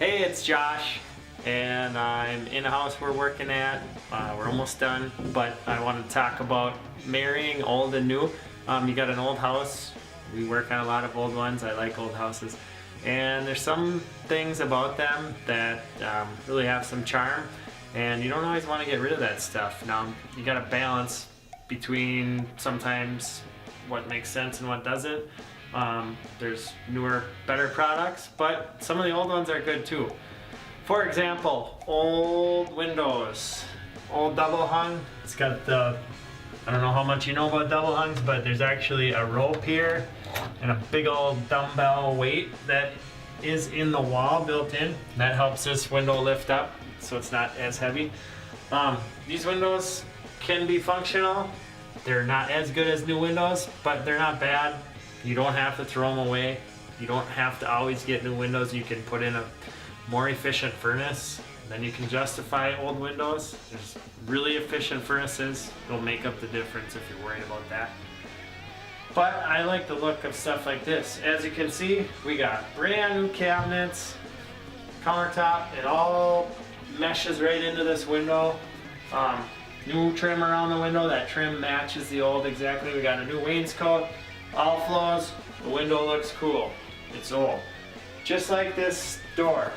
Hey, it's Josh, and I'm in a house we're working at. We're almost done, but I want to talk about marrying old and new. You got an old house. We work on a lot of old ones. I like old houses. And there's some things about them that really have some charm, and you don't always want to get rid of that stuff. Now, you got to balance between sometimes what makes sense and what doesn't. There's newer, better products, but some of the old ones are good too. For example, old windows, old double hung. It's got the, I don't know how much you know about double hungs, but there's actually a rope here and a big old dumbbell weight that is in the wall built in. That helps this window lift up so it's not as heavy. These windows can be functional. They're not as good as new windows, but they're not bad. You don't have to throw them away. You don't have to always get new windows. You can put in a more efficient furnace. Then you can justify old windows. There's really efficient furnaces. It'll make up the difference if you're worried about that. But I like the look of stuff like this. As you can see, we got brand new cabinets, countertop. It all meshes right into this window. New trim around the window. That trim matches the old exactly. We got a new wainscot. All flows. The window looks cool. It's old. Just like this door.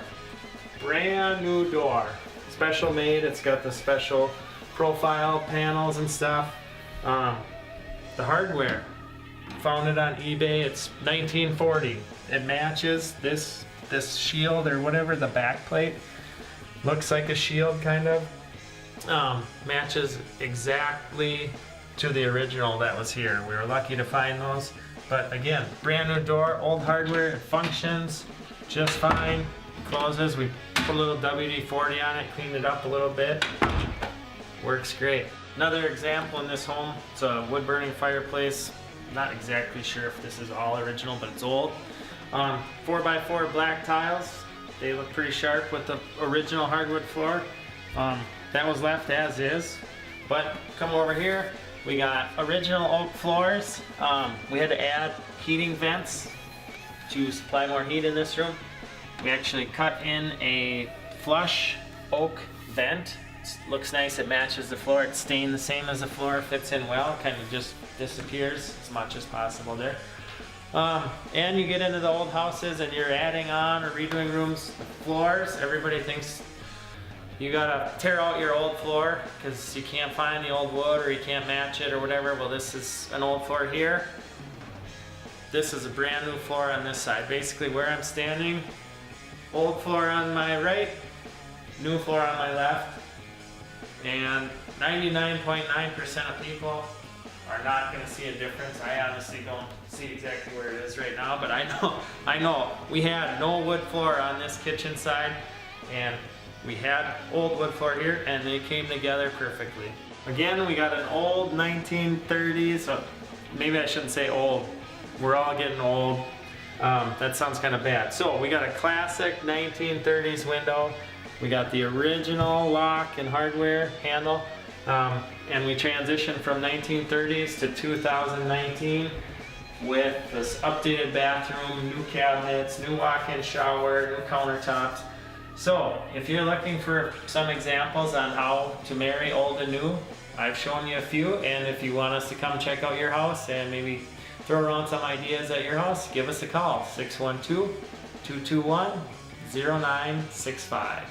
Brand new door. Special made. It's got the special profile panels and stuff. The hardware. Found it on eBay. It's 1940. It matches this shield or whatever, the back plate. Looks like a shield kind of. Matches exactly to the original that was here. We were lucky to find those. But again, brand new door, old hardware. It functions just fine. Closes. We put a little WD-40 on it, cleaned it up a little bit. Works great. Another example in this home, it's a wood burning fireplace. Not exactly sure if this is all original, but it's old. 4x4 black tiles. They look pretty sharp with the original hardwood floor. That was left as is. But come over here, we got original oak floors. We had to add heating vents to supply more heat in this room. We actually cut in a flush oak vent. It looks nice, it matches the floor. It's stained the same as the floor, fits in well, kind of just disappears as much as possible there. And you get into the old houses and you're adding on or redoing rooms, floors. Everybody thinks you gotta tear out your old floor because you can't find the old wood or you can't match it or whatever. Well, this is an old floor here. This is a brand new floor on this side. Basically where I'm standing, old floor on my right, new floor on my left. And 99.9% of people are not going to see a difference. I honestly don't see exactly where it is right now, but I know. We had no wood floor on this kitchen side, and we had old wood floor here, and they came together perfectly. Again, we got an old 1930s, so maybe I shouldn't say old. We're all getting old. That sounds kind of bad. So we got a classic 1930s window. We got the original lock and hardware handle, and we transitioned from 1930s to 2019 with this updated bathroom, new cabinets, new walk-in shower, new countertops. So if you're looking for some examples on how to marry old and new, I've shown you a few, and if you want us to come check out your house and maybe throw around some ideas at your house, give us a call, 612-221-0965.